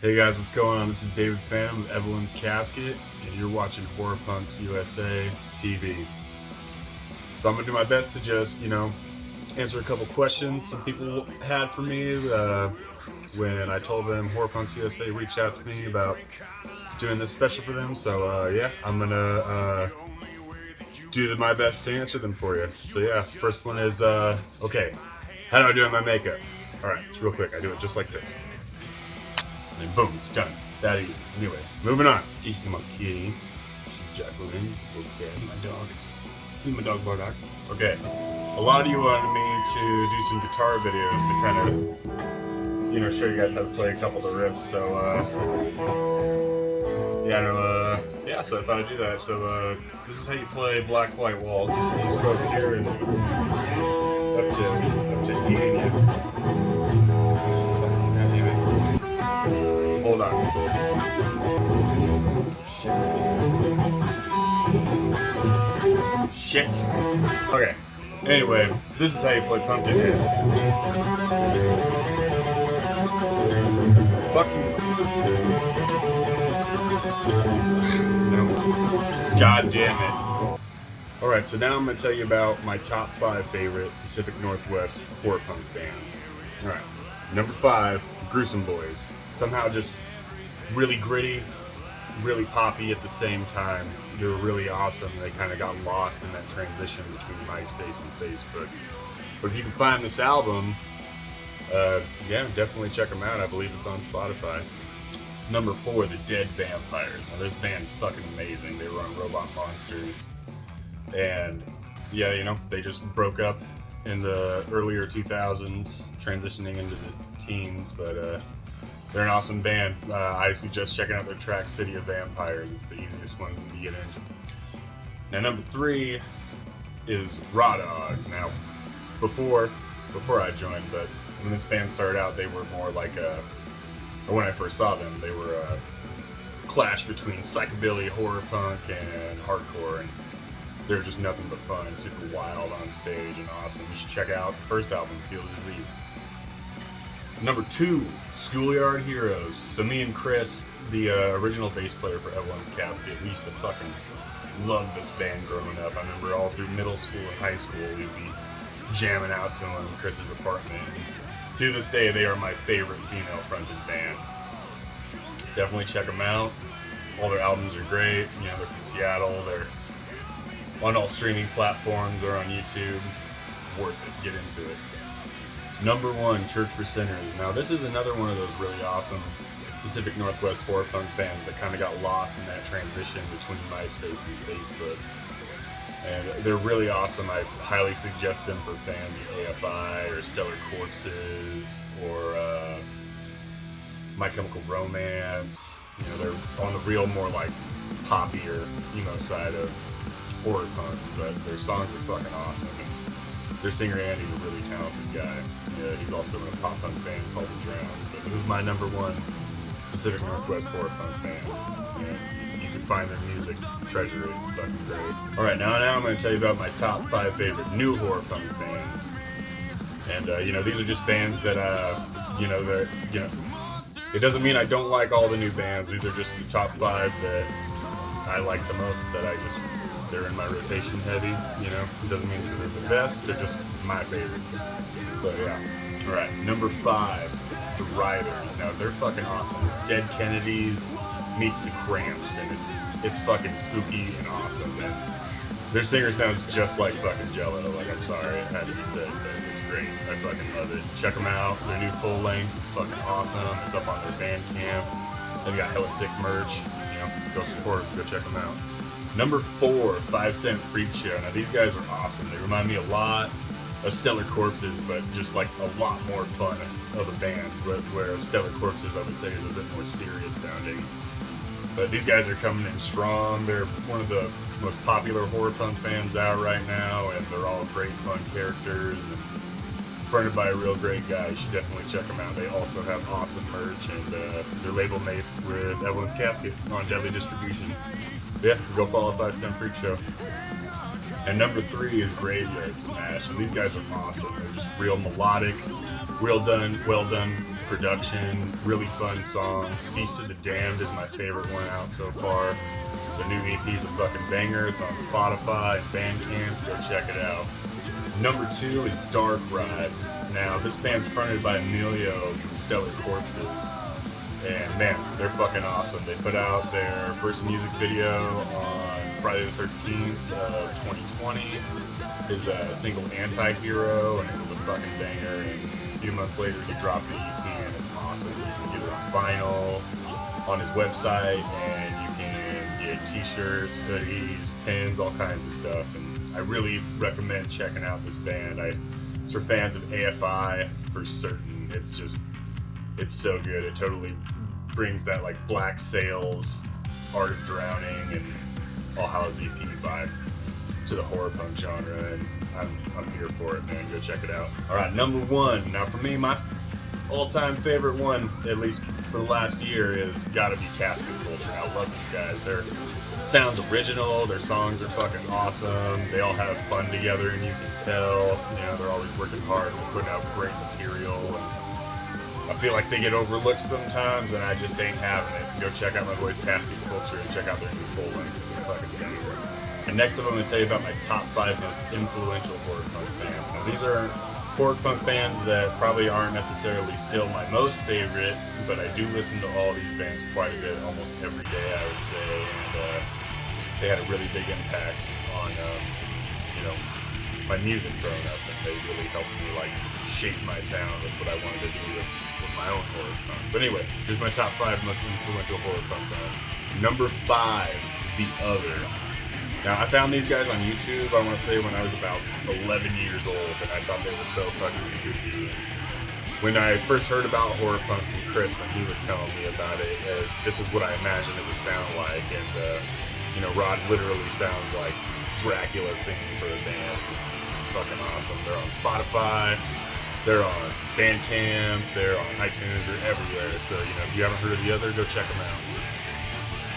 Hey guys, what's going on? This is David Phantom of Evelyns Casket, and you're watching Horror Punks USA TV. So I'm gonna do my best to just, answer a couple questions some people had for me when I told them Horror Punks USA reached out to me about doing this special for them. So yeah, I'm gonna do my best to answer them for you. So yeah, first one is okay, how do I do my makeup? All right, it's real quick. I do it just like this. And boom, it's done. That easy. Anyway, moving on. Come on, kitty. Jacqueline. Okay, my dog. He's my dog, Bardock. Okay. A lot of you wanted me to do some guitar videos to kind of, show you guys how to play a couple of the riffs. So, so I thought I'd do that. So, this is how you play Black White Waltz. You just go over here and up to E and F. Hold on. Shit. Okay. Anyway, this is how you play Pumpkinhead. Fucking. No. God damn it. Alright, so now I'm going to tell you about my top 5 favorite Pacific Northwest horror punk bands. Alright. Number 5, Gruesome Boys. Somehow just really gritty, really poppy at the same time. They were really awesome. They kind of got lost in that transition between MySpace and Facebook. But if you can find this album, definitely check them out. I believe it's on Spotify. Number 4, The Dead Vampires. Now this band's fucking amazing. They were on Robot Monsters. And they just broke up in the earlier 2000s, transitioning into the teens, but they're an awesome band. I suggest checking out their track City of Vampires. It's the easiest one to get into. Now number 3 is Raw Dog. Now before I joined, but when this band started out, they were more like when I first saw them, they were a clash between psychobilly, horror punk, and hardcore, and they're just nothing but fun, super wild on stage and awesome. You should check out the first album, Feel the Disease. Number 2, Schoolyard Heroes. So me and Chris, the original bass player for Evelyns Casket, we used to fucking love this band growing up. I remember all through middle school and high school, we'd be jamming out to them in Chris's apartment. And to this day, they are my favorite female-fronted band. Definitely check them out. All their albums are great. They're from Seattle. They're on all streaming platforms. They're on YouTube. Worth it. Get into it. Number 1, Church for Sinners. Now this is another one of those really awesome Pacific Northwest horror punk bands that kind of got lost in that transition between MySpace and Facebook. And they're really awesome. I highly suggest them for fans of AFI or Stellar Corpses or My Chemical Romance. They're on the real more like poppy or emo side of horror punk, but their songs are fucking awesome. And their singer Andy's a really talented guy. He's also in a pop punk band called The Drowns. But this is my number 1 Pacific Northwest horror punk band. And you can find their music, treasure it. It's fucking great. All right, now I'm going to tell you about my top 5 favorite new horror punk bands. And these are just bands that it doesn't mean I don't like all the new bands. These are just the top 5 that I like the most. They're in my rotation heavy, It doesn't mean they're the best, they're just my favorite. So yeah. Alright, number 5, The Riders. Now they're fucking awesome. It's Dead Kennedys meets the Cramps, and it's fucking spooky and awesome. And their singer sounds just like fucking Jello. Like, I'm sorry, it had to be said, but it's great. I fucking love it. Check them out. Their new full length is fucking awesome. It's up on their Bandcamp. They've got hella sick merch. Go support, go check them out. Number 4, 5 Cent Freak Show. Now these guys are awesome. They remind me a lot of Stellar Corpses, but just like a lot more fun of a band. Where Stellar Corpses, I would say, is a bit more serious sounding. But these guys are coming in strong. They're one of the most popular horror punk bands out right now, and they're all great fun characters and fronted by a real great guy. You should definitely check them out. They also have awesome merch, and they're label mates with Evelyns Casket on Deadly Distribution. Yeah, go follow 5 Cent Freak Show. And number 3 is Graveyard Smash, and these guys are awesome. They're just real melodic, well done production, really fun songs. Feast of the Damned is my favorite one out so far. The new EP is a fucking banger. It's on Spotify and Bandcamp. Go check it out. Number 2 is Dark Ride. Now, this band's fronted by Emilio from Stellar Corpses. And man, they're fucking awesome. They put out their first music video on Friday the 13th of 2020. His single Anti-Hero, and it was a fucking banger. And a few months later, he dropped the EP, and it's awesome. You can get it on vinyl, on his website, and you can get t-shirts, hoodies, pins, all kinds of stuff. And I really recommend checking out this band. It's for fans of AFI for certain. It's so good. It totally brings that like Black Sails, Art of Drowning, and All Hallows EP vibe to the horror punk genre, and I'm here for it, man. Go check it out. All right, number 1. Now for me, my all-time favorite one, at least for the last year, is gotta be Casket. I love these guys. Their sound's original. Their songs are fucking awesome. They all have fun together, and you can tell. They're always working hard and putting out great material. And I feel like they get overlooked sometimes, and I just ain't having it. Go check out my boys Casket Culture and check out their new full length. It's a fucking banger. And next up, I'm going to tell you about my top 5 most influential horror punk bands. Now, these are horror punk bands that probably aren't necessarily still my most favorite, but I do listen to all these bands quite a bit, almost every day, I would say. And they had a really big impact on, my music growing up, and they really helped me shape my sound with what I wanted to do with my own horror punk. But anyway, here's my top 5 most influential horror punk bands. Number 5, The Other. Now, I found these guys on YouTube, I want to say, when I was about 11 years old, and I thought they were so fucking spooky. When I first heard about horror punk from Chris, when he was telling me about it, this is what I imagined it would sound like, and, Rod literally sounds like Dracula singing for a band. It's fucking awesome. They're on Spotify, they're on Bandcamp, they're on iTunes, they're everywhere. So, if you haven't heard of The Other, go check them out.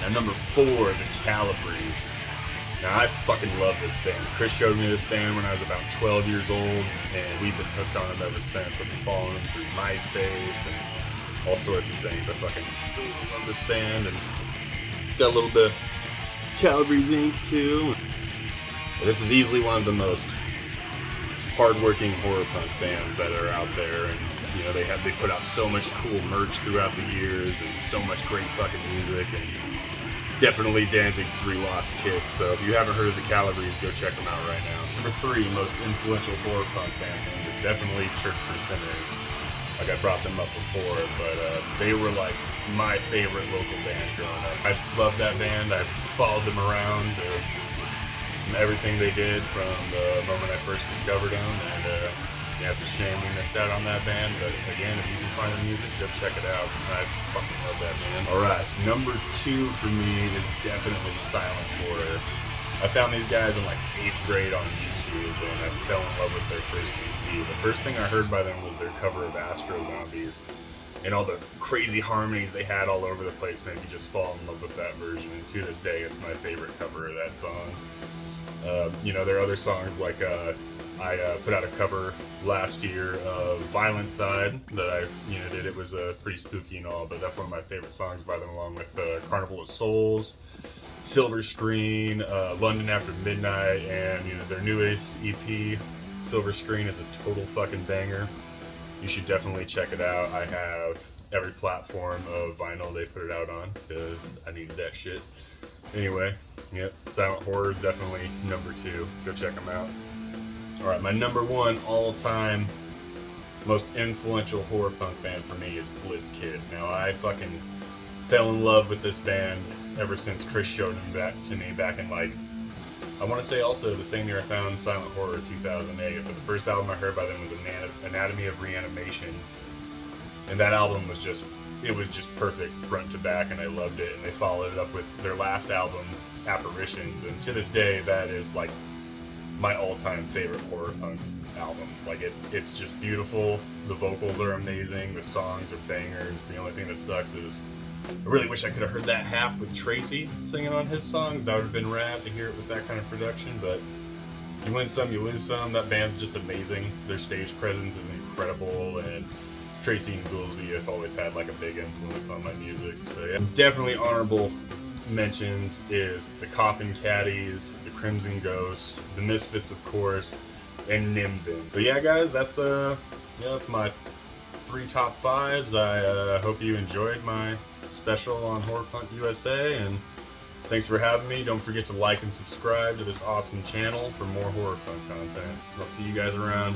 Now, number 4, The Calibres. Now, I fucking love this band. Chris showed me this band when I was about 12 years old, and we've been hooked on them ever since. I've been following them through MySpace and all sorts of things. I fucking love this band, and got a little bit of Calibres Inc. too. This is easily one of the most hardworking horror punk bands that are out there, and they put out so much cool merch throughout the years, and so much great fucking music, and definitely Danzig's 3 Lost Kids. So if you haven't heard of the Calibres, go check them out right now. Number 3, most influential horror punk band is definitely Church for Sinners. Like, I brought them up before, but they were like my favorite local band growing up. I loved that band. I followed them around from everything they did from the moment I first discovered them, and it's a shame we missed out on that band, but again, if you can find the music, go check it out. I fucking love that band. Alright, number 2 for me is definitely Silent Horror. I found these guys in 8th grade on YouTube, and I fell in love with their first EP. The first thing I heard by them was their cover of Astro Zombies, and all the crazy harmonies they had all over the place made me just fall in love with that version, and to this day, it's my favorite cover of that song. There are other songs like I put out a cover last year of Violent Side that I did. It was pretty spooky and all, but that's one of my favorite songs by them, along with Carnival of Souls, Silver Screen, London After Midnight, and their newest EP, Silver Screen, is a total fucking banger. You should definitely check it out. I have every platform of vinyl they put it out on, because I needed that shit. Anyway, Silent Horror is definitely number 2. Go check them out. Alright, my number 1 all-time most influential horror punk band for me is Blitzkid. Now, I fucking fell in love with this band ever since Chris showed them that to me back in I want to say also the same year I found Silent Horror, 2008, but the first album I heard by them was Anatomy of Reanimation, and that album was just perfect front to back, and I loved it. And they followed it up with their last album, Apparitions, and to this day that is my all-time favorite horror punk album. It's just beautiful, the vocals are amazing, the songs are bangers. The only thing that sucks is I really wish I could have heard that half with Tracy singing on his songs. That would have been rad to hear it with that kind of production, but you win some, you lose some. That band's just amazing. Their stage presence is incredible, and Tracy and Goolsby have always had like a big influence on my music. So yeah, definitely honorable mentions is the Coffin Caddies, the Crimson Ghosts, the Misfits, of course, and Nimvin. But yeah, guys, that's my 3 top 5s. I hope you enjoyed my special on Horror Punk USA, and thanks for having me. Don't forget to like and subscribe to this awesome channel for more Horror Punk content. I'll see you guys around.